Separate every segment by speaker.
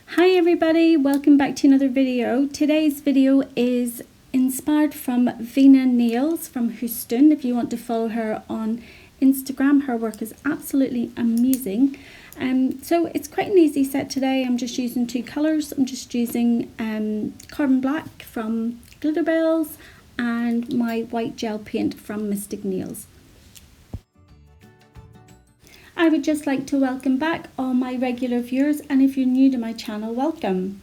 Speaker 1: Hi everybody, welcome back to another video. Today's video is inspired from Vina Nails from Houston. If you want to follow her on Instagram, her work is absolutely amazing. So it's quite an easy set today. I'm just using two colours. I'm just using Carbon Black from Glitterbels and my white gel paint from Mystic Nails. I would just like to welcome back all my regular viewers, and if you're new to my channel, welcome.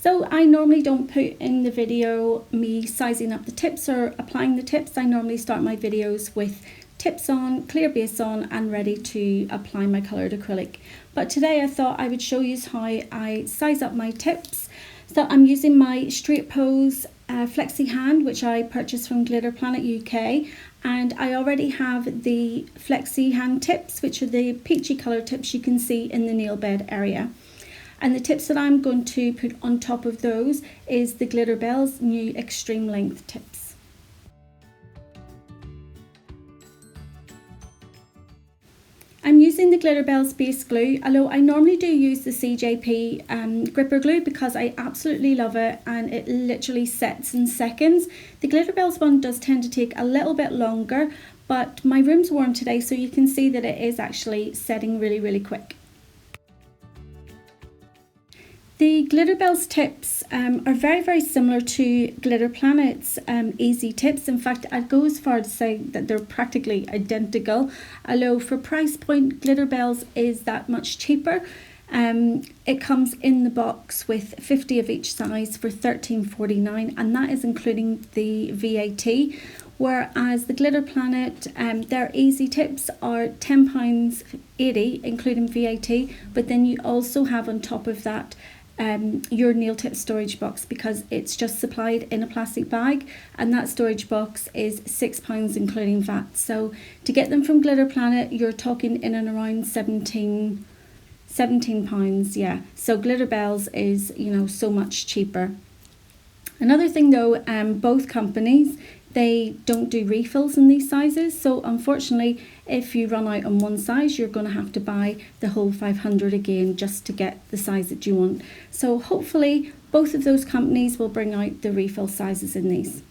Speaker 1: So I normally don't put in the video me sizing up the tips or applying the tips. I normally start my videos with tips on, clear base on, and ready to apply my coloured acrylic. But today I thought I would show you how I size up my tips. So I'm using my Straight Pose Flexihand, which I purchased from Glitterplanet UK, and I already have the Flexihand tips, which are the peachy colour tips you can see in the nail bed area. And the tips that I'm going to put on top of those is the Glitterbels new extreme length tips. I'm using the Glitterbels base glue, although I normally do use the CJP gripper glue because I absolutely love it and it literally sets in seconds. The Glitterbels one does tend to take a little bit longer, but my room's warm today, so you can see that it is actually setting really quick. The Glitterbels tips are very similar to Glitterplanet's easy tips. In fact, I'd go as far to say that they're practically identical, although for price point Glitterbels is that much cheaper. It comes in the box with 50 of each size for $13.49, and that is including the VAT. Whereas the Glitterplanet, their easy tips are £10.80 including VAT, but then you also have on top of that your nail tip storage box, because it's just supplied in a plastic bag, and that storage box is £6 including VAT. So to get them from Glitterplanet, you're talking in and around £17, yeah. So Glitterbels is, you know, so much cheaper. Another thing though, both companies, they don't do refills in these sizes, so unfortunately if you run out on one size, you're going to have to buy the whole 500 again just to get the size that you want. So hopefully both of those companies will bring out the refill sizes in these.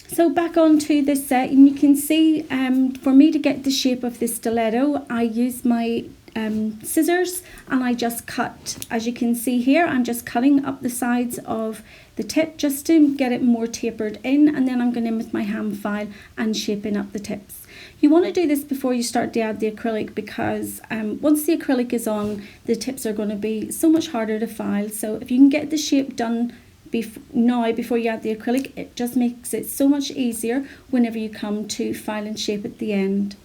Speaker 1: So back onto this set, and you can see for me to get the shape of the stiletto, I use my scissors and I just cut. As you can see here, I'm just cutting up the sides of the tip just to get it more tapered in, and then I'm going in with my hand file and shaping up the tips. You want to do this before you start to add the acrylic, because once the acrylic is on, the tips are going to be so much harder to file. So if you can get the shape done now before you add the acrylic, it just makes it so much easier whenever you come to file and shape at the end.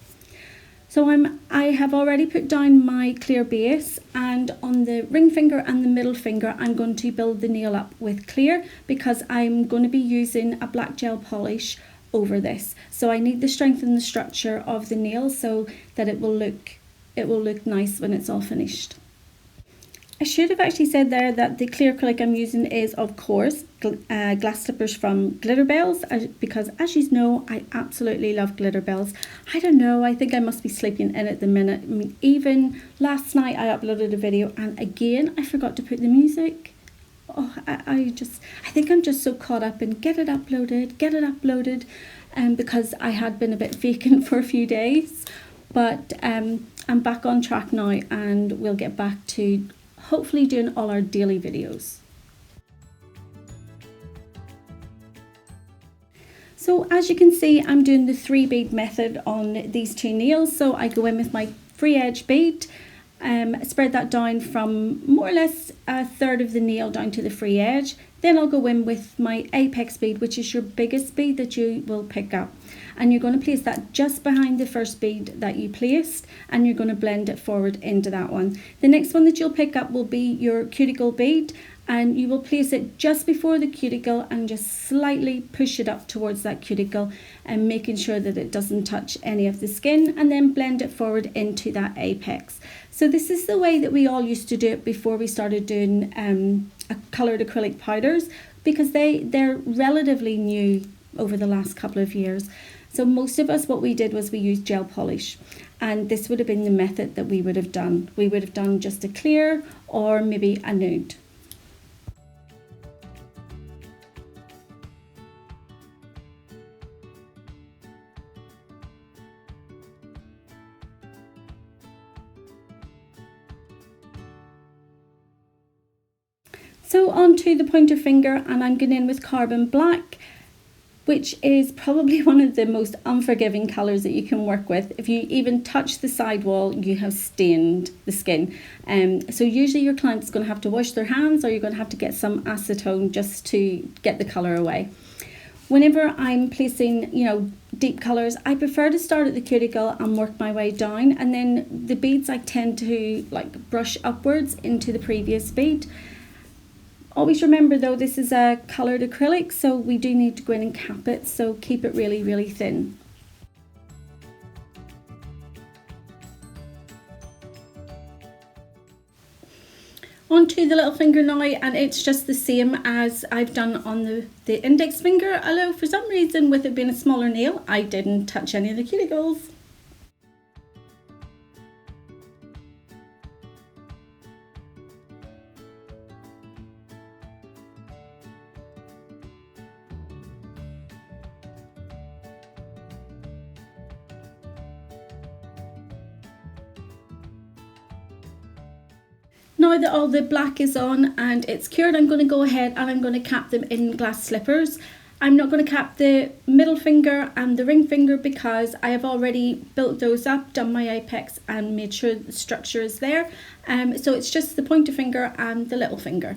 Speaker 1: So I have already put down my clear base, and on the ring finger and the middle finger I'm going to build the nail up with clear, because I'm going to be using a black gel polish over this. So I need to strengthen the structure of the nail so that it will look nice when it's all finished. I should have actually said there that the clear acrylic I'm using is, of course, glass slippers from Glitterbels, because as you know, I absolutely love Glitterbels. I don't know, I think I must be sleeping in at the minute. I mean, even last night I uploaded a video and again I forgot to put the music. Oh, I think I'm just so caught up in get it uploaded, because I had been a bit vacant for a few days. But I'm back on track now, and we'll get back to hopefully doing all our daily videos. So as you can see, I'm doing the 3 bead method on these two nails. So I go in with my free edge bead, spread that down from more or less a third of the nail down to the free edge. Then I'll go in with my apex bead, which is your biggest bead that you will pick up. And you're going to place that just behind the first bead that you placed, and you're going to blend it forward into that one. The next one that you'll pick up will be your cuticle bead, and you will place it just before the cuticle and just slightly push it up towards that cuticle, and making sure that it doesn't touch any of the skin, and then blend it forward into that apex. So this is the way that we all used to do it before we started doing coloured acrylic powders, because they're relatively new over the last couple of years. So most of us, what we did was we used gel polish, and this would have been the method that we would have done. We would have done just a clear or maybe a nude. So onto the pointer finger, and I'm going in with Carbon Black, which is probably one of the most unforgiving colours that you can work with. If you even touch the sidewall, you have stained the skin. So usually your client's going to have to wash their hands, or you're going to have to get some acetone just to get the colour away. Whenever I'm placing, deep colours, I prefer to start at the cuticle and work my way down, and then the beads I tend to brush upwards into the previous bead. Always remember though, this is a coloured acrylic, so we do need to go in and cap it, so keep it really, really thin. Onto the little finger now, and it's just the same as I've done on the index finger, although for some reason with it being a smaller nail, I didn't touch any of the cuticles. Now that all the black is on and it's cured, I'm going to go ahead and I'm going to cap them in glass slippers. I'm not going to cap the middle finger and the ring finger because I have already built those up, done my apex and made sure the structure is there. So it's just the pointer finger and the little finger.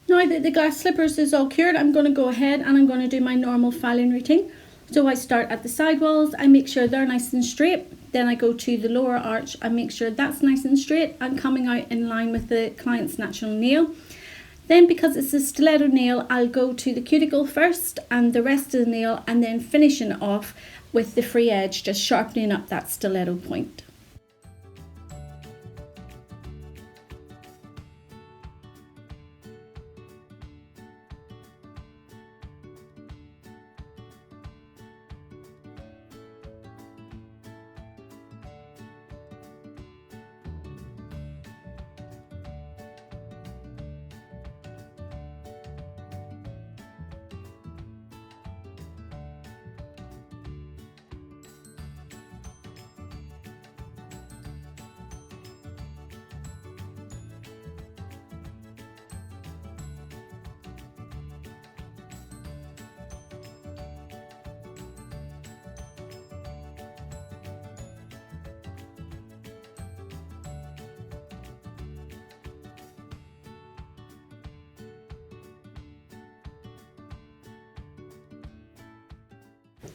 Speaker 1: Now that the glass slippers is all cured, I'm going to go ahead and I'm going to do my normal filing routine. So I start at the sidewalls, I make sure they're nice and straight. Then I go to the lower arch, I make sure that's nice and straight and coming out in line with the client's natural nail. Then because it's a stiletto nail, I'll go to the cuticle first and the rest of the nail, and then finishing off with the free edge, just sharpening up that stiletto point.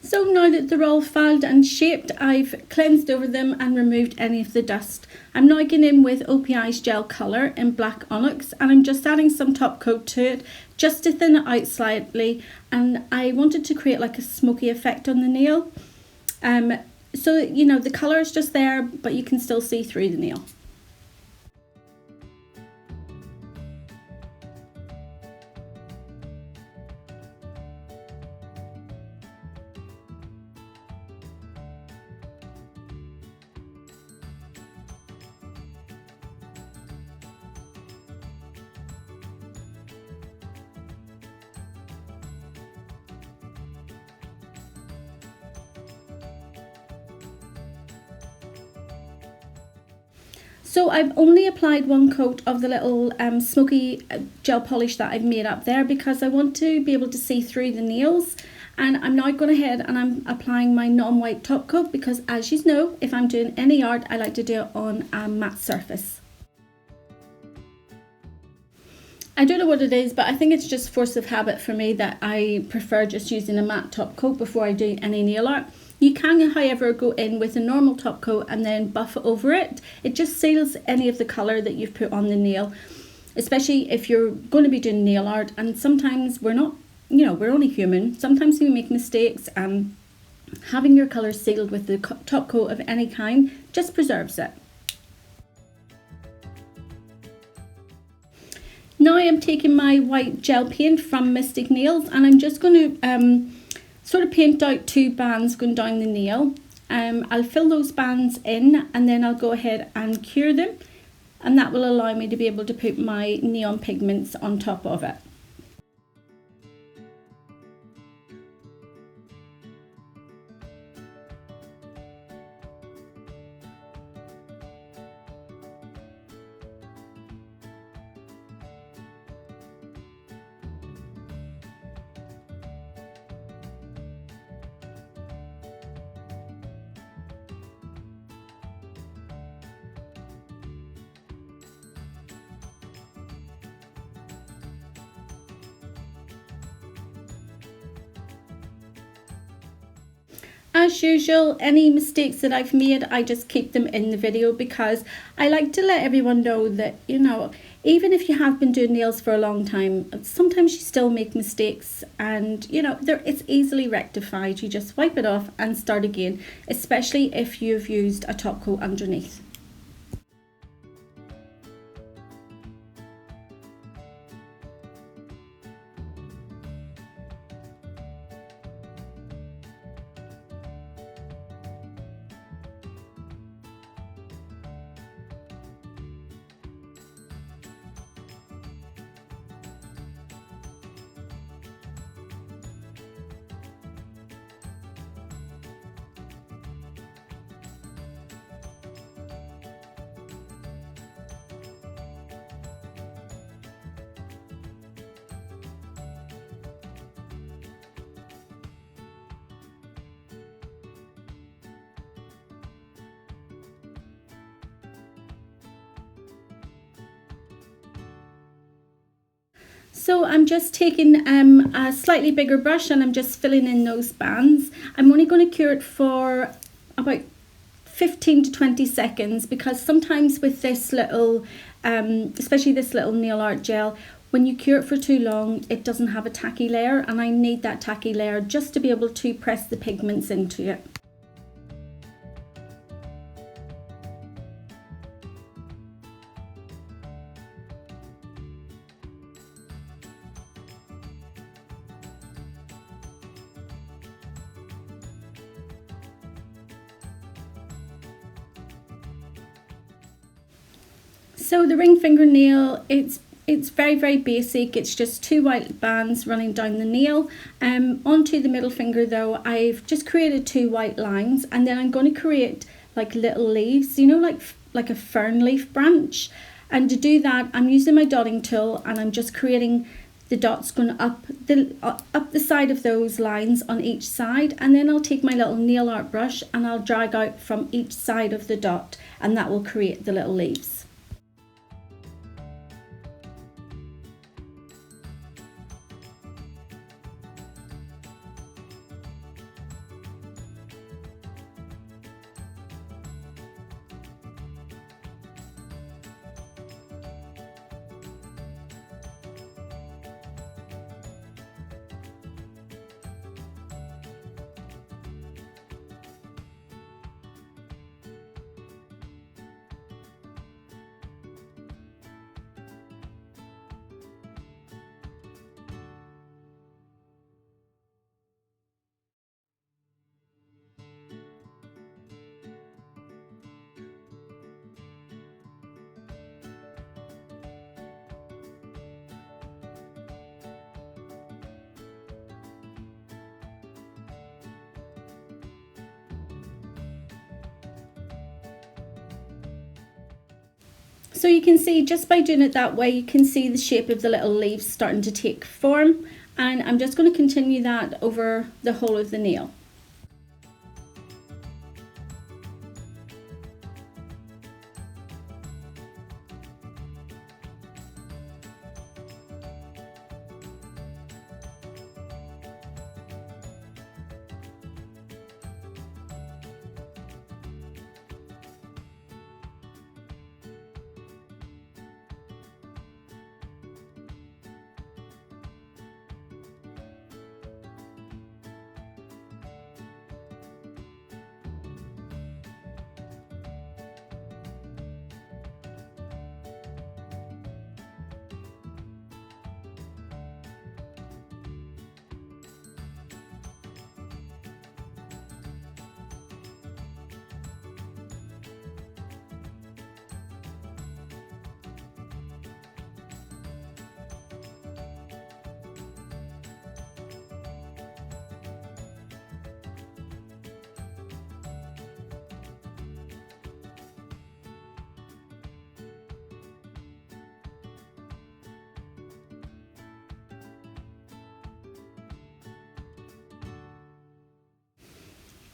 Speaker 1: So now that they're all filed and shaped, I've cleansed over them and removed any of the dust. I'm now going in with OPI's Gelcolor in Black Onyx, and I'm just adding some top coat to it just to thin it out slightly, and I wanted to create like a smoky effect on the nail. So the colour is just there, but you can still see through the nail. So I've only applied one coat of the little smoky gel polish that I've made up there because I want to be able to see through the nails. And I'm now going ahead and I'm applying my non-white top coat, because as you know, if I'm doing any art, I like to do it on a matte surface. I don't know what it is, but I think it's just force of habit for me that I prefer just using a matte top coat before I do any nail art. You can, however, go in with a normal top coat and then buff over it. It just seals any of the colour that you've put on the nail, especially if you're going to be doing nail art. And sometimes we're not, you know, we're only human. Sometimes we make mistakes, and having your colour sealed with the top coat of any kind just preserves it. Now I'm taking my white gel paint from Mystic Nails, and I'm just going to sort of paint out 2 bands going down the nail. I'll fill those bands in, and then I'll go ahead and cure them, and that will allow me to be able to put my neon pigments on top of it. As usual, any mistakes that I've made, I just keep them in the video, because I like to let everyone know that, you know, even if you have been doing nails for a long time, sometimes you still make mistakes, and you know, it's easily rectified. You just wipe it off and start again, especially if you've used a top coat underneath. So I'm just taking a slightly bigger brush, and I'm just filling in those bands. I'm only going to cure it for about 15 to 20 seconds, because sometimes with this little, especially this little nail art gel, when you cure it for too long, it doesn't have a tacky layer, and I need that tacky layer just to be able to press the pigments into it. So the ring fingernail, it's very basic. It's just 2 white bands running down the nail. Onto the middle finger though, I've just created 2 white lines, and then I'm going to create like little leaves, you know, like a fern leaf branch. And to do that, I'm using my dotting tool, and I'm just creating the dots going up the side of those lines on each side. And then I'll take my little nail art brush and I'll drag out from each side of the dot, and that will create the little leaves. So you can see, just by doing it that way, you can see the shape of the little leaves starting to take form. And I'm just going to continue that over the whole of the nail.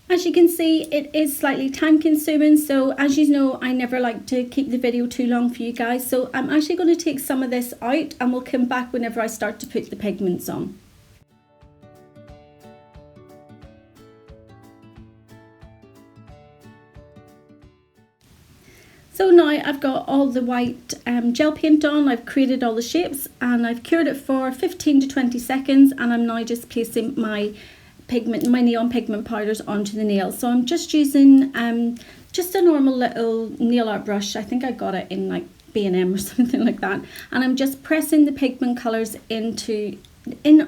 Speaker 1: As you can see, it is slightly time consuming, so as you know, I never like to keep the video too long for you guys, so I'm actually going to take some of this out and we'll come back whenever I start to put the pigments on. So now I've got all the white gel paint on, I've created all the shapes and I've cured it for 15 to 20 seconds, and I'm now just placing my pigment, my neon pigment powders onto the nail. So I'm just using just a normal little nail art brush. I think I got it in like B&M or something like that, and I'm just pressing the pigment colours in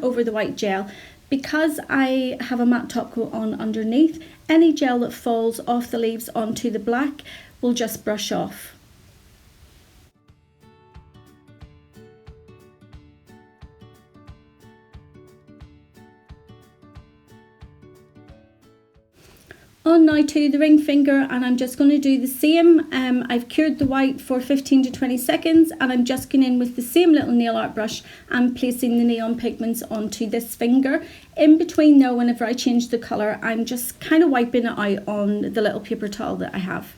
Speaker 1: over the white gel. Because I have a matte top coat on underneath, any gel that falls off the leaves onto the black will just brush off. On now to the ring finger, and I'm just going to do the same. I've cured the white for 15 to 20 seconds and I'm just going in with the same little nail art brush and placing the neon pigments onto this finger. In between though, whenever I change the colour, I'm just kind of wiping it out on the little paper towel that I have.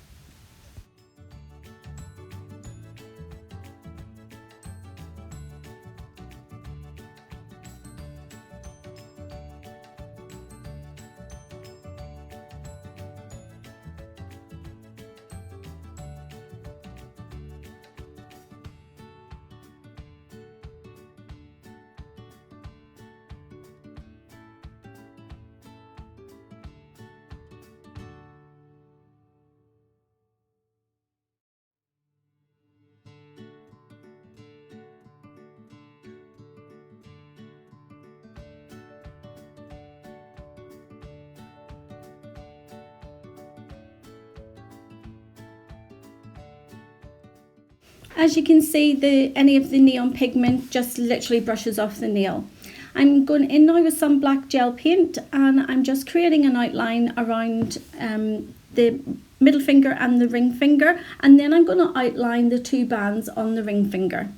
Speaker 1: As you can see, any of the neon pigment just literally brushes off the nail. I'm going in now with some black gel paint and I'm just creating an outline around the middle finger and the ring finger, and then I'm going to outline the two bands on the ring finger.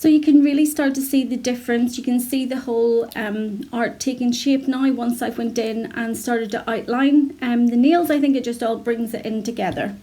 Speaker 1: So you can really start to see the difference. You can see the whole art taking shape now once I've went in and started to outline the nails. I think it just all brings it in together.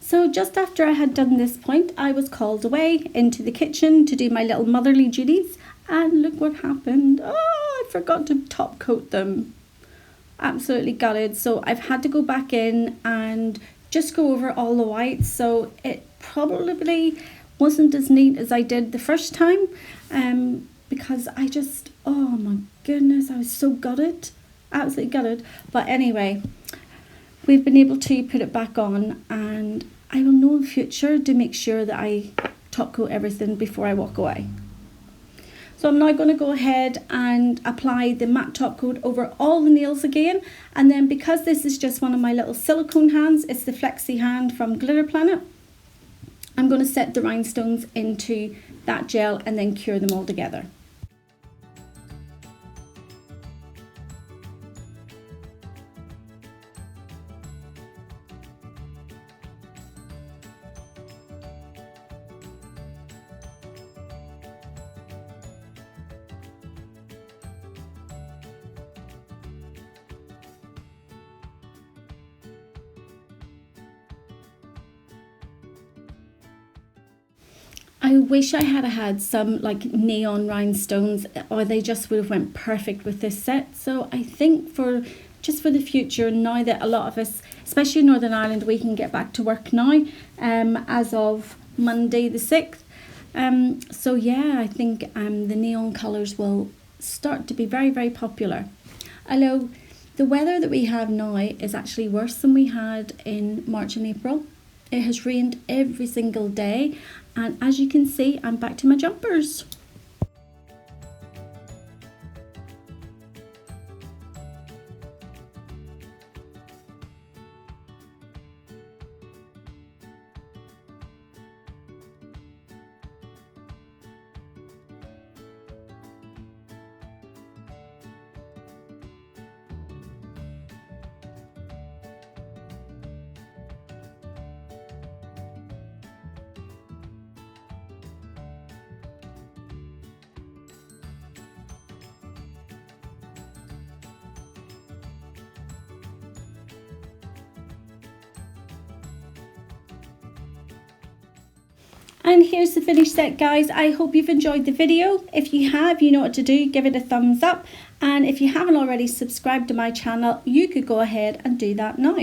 Speaker 1: So just after I had done this point, I was called away into the kitchen to do my little motherly duties, and look what happened. Oh, I forgot to top coat them. Absolutely gutted. So I've had to go back in and just go over all the whites. So it probably wasn't as neat as I did the first time, because I just, oh my goodness, I was so gutted, absolutely gutted. But anyway, we've been able to put it back on, and I will know in future to make sure that I top coat everything before I walk away. So I'm now going to go ahead and apply the matte top coat over all the nails again, and then because this is just one of my little silicone hands, it's the Flexihand from Glitterplanet, I'm going to set the rhinestones into that gel and then cure them all together. I wish I had had some like neon rhinestones, or they just would have went perfect with this set. So I think for the future, now that a lot of us, especially in Northern Ireland, we can get back to work now as of Monday the 6th. So yeah, I think the neon colours will start to be very, very popular. Although the weather that we have now is actually worse than we had in March and April. It has rained every single day, and as you can see, I'm back to my jumpers. And here's the finished set, guys. I hope you've enjoyed the video. If you have, you know what to do. Give it a thumbs up. And if you haven't already subscribed to my channel, you could go ahead and do that now.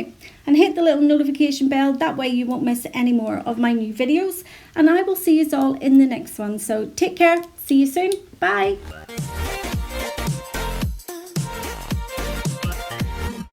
Speaker 1: And hit the little notification bell. That way you won't miss any more of my new videos. And I will see you all in the next one. So take care. See you soon. Bye.